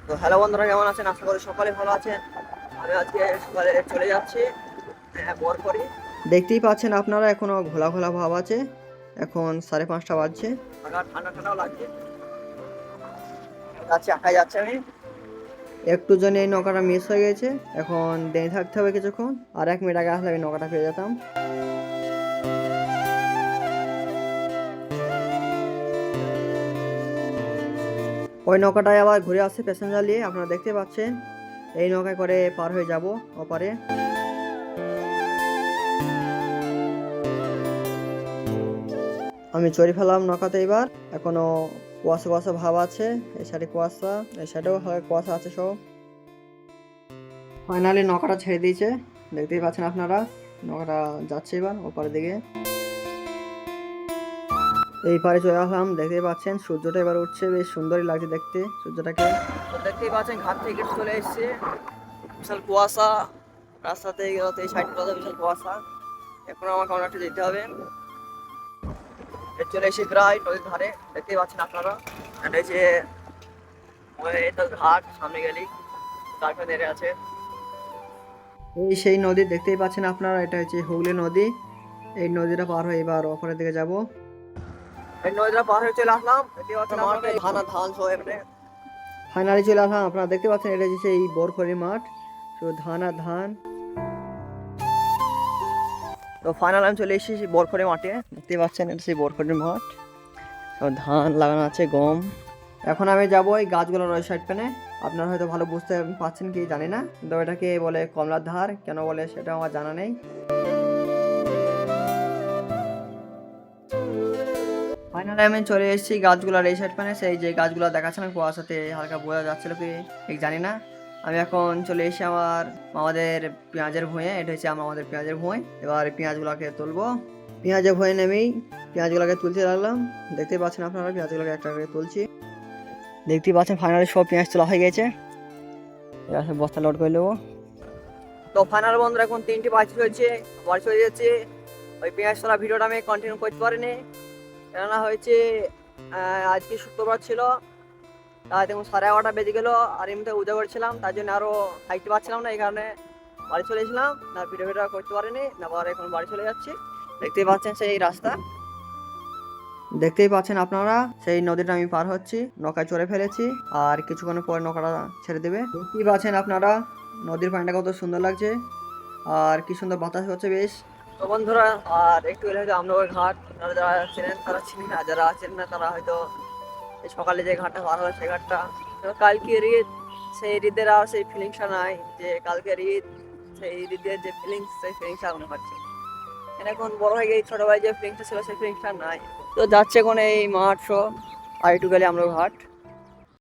তো হ্যালো বন্ধুরা, কেমন আছেন? আশা করি সকালে ভালো আছেন। আমি আজকে সকালে চলে যাচ্ছি বরফরি। দেখতেই পাচ্ছেন আপনারা, এখনো ঘোলা ঘোলা ভাব আছে। এখন 5:30 বাজছে, ঠান্ডা ঠান্ডাও লাগছে। যাচ্ছি, একাই যাচ্ছি আমি। একটু জন্য এই নৌকাটা মিস হয়ে গেছে, এখন দাঁড়িয়ে থাকতে হবে কিছুক্ষণ। আর 1 মিনিট আগে আসলে আমি নৌকাটা পেয়ে যেতাম। ওই নৌকাটায় আবার ঘুরে আসছে প্যাসেঞ্জার নিয়ে, আপনারা দেখতে পাচ্ছেন। এই নৌকায় করে পার হয়ে যাব ওপারে। আমি চড়ে ফেলাম নৌকাতে। এবার এখনো কুয়াশা কুয়াশা ভাব আছে, এই সাইডে কুয়াশা, এই সাইডেও হালকা কুয়াশা আছে সব। ফাইনালি নৌকাটা ছেড়ে দিয়েছে, দেখতেই পাচ্ছেন আপনারা। নৌকাটা যাচ্ছে এবার ওপারের দিকে। এই পারে চলে আসলাম, দেখতেই পাচ্ছেন সূর্যটা এবার উঠছে, বেশ সুন্দরই লাগছে দেখতে সূর্যটাকে। দেখতেই পাচ্ছেন ঘাট থেকে চলে এসছে, বিশাল কুয়াশা। রাস্তাতে গেলে এই সাইডগুলোতে বিশাল কুয়াশা। এখন আমাকে অনেকটা যেতে হবে। চলে এসে প্রায় নদীর ধারে, দেখতেই পাচ্ছেন আপনারা। এটা হচ্ছে এটা ঘাট, সামনে গেলেই তারপরে নেড়ে আছে। এই সেই নদী দেখতেই পাচ্ছেন আপনারা, এটা হচ্ছে হুগলি নদী। এই নদীটা পার হয়ে এবার ওপরের দিকে যাব। এই নদীটা পার হয়ে চলে আসলাম, দেখতে পাচ্ছেন ধান সহ এমনি। ফাইনালি চলে আসলাম, আপনারা দেখতে পাচ্ছেন এটা হচ্ছে এই বরখড়ি মাঠ, শুধু ধান আর ধান। তো ফাইনাল আমি চলে এসেছি বরখড়ি মাঠে, দেখতে পাচ্ছেন এটা সেই বরখড়ির মাঠ। ধান লাগানো আছে, গম। এখন আমি যাবো এই গাছগুলোর ওই সাইড পেনে। আপনারা হয়তো ভালো বুঝতে পারছেন কি জানি না, কিন্তু এটাকে বলে কমলার ধার, কেন বলে সেটা আমার জানা নেই। ফাইনালি আমি চলে এসেছি গাছগুলোর এই সাইড পেনে। সেই যে গাছগুলো দেখাচ্ছিলাম কুয়াশাতে হালকা বোঝা যাচ্ছিল কি ঠিক জানি না। আমি এখন চলে এসেছি আমাদের পেঁয়াজের ভুঁয়ে। এটা হচ্ছে আমাদের পেঁয়াজের ভুঁই। এবার পেঁয়াজগুলোকে তুলবো। পেঁয়াজের ভুঁয়ে নেমেই পেঁয়াজগুলোকে তুলতে লাগলাম। দেখতে পাচ্ছেন আপনারা, পেঁয়াজগুলোকে একটা করে তুলছি। দেখতেই পাচ্ছেন ফাইনালি সব পেঁয়াজ তোলা হয়ে গেছে, এবার বস্তা লোড করে নেবো। তো ফাইনাল বন্ধুরা, এখন 3টি বাজি হয়েছে, বাড়ি চলে যাচ্ছে। ওই পেঁয়াজ তোলা ভিডিওটা আমি কন্টিনিউ করতে পারিনি, কেননা হয়েছে আজকে শুক্রবার ছিল। তাই দেখুন 11:30 বেজে গেলো, আর এমনিতে উদয় করছিলাম, তার জন্য আরও থাকতে পারছিলাম না। এই কারণে বাড়ি চলে এসেছিলাম, না ভিডিও করতে পারিনি না। আবার এখন বাড়ি চলে যাচ্ছি। দেখতেই পাচ্ছেন সেই রাস্তা, দেখতেই পাচ্ছেন আপনারা। সেই নদীটা আমি পার হচ্ছি, নৌকায় চড়ে ফেলেছি, আর কিছুক্ষণ পরে নৌকাটা ছেড়ে দেবে। দেখতেই পাচ্ছেন আপনারা নদীর পানিটা কত সুন্দর লাগছে, আর কি সুন্দর বাতাস হচ্ছে বেশ। তো বন্ধুরা, আর একটু এলে হয়তো আমনগর ঘাট, আপনারা যারা চেনেন তারা চিনেন, আর যারা চেনেন না তারা হয়তো সকালে যে ঘাটটা পার হয় সেই ঘাটটা। কালকের ঈদ, সেই ঈদের আর সেই ফিলিংসটা নাই, যে কালকের ঈদ সেই ঈদের যে ফিলিংস, সেই ফিলিংসটা মনে হচ্ছে। এখন বড় হয়ে গেছে, ছোটবেলায় যে ফিলিংসটা ছিল সেই ফিলিংসটা নাই। তো যাচ্ছে কোন এই মাঠ শো, আর একটু গেলে আমরা ঘাট।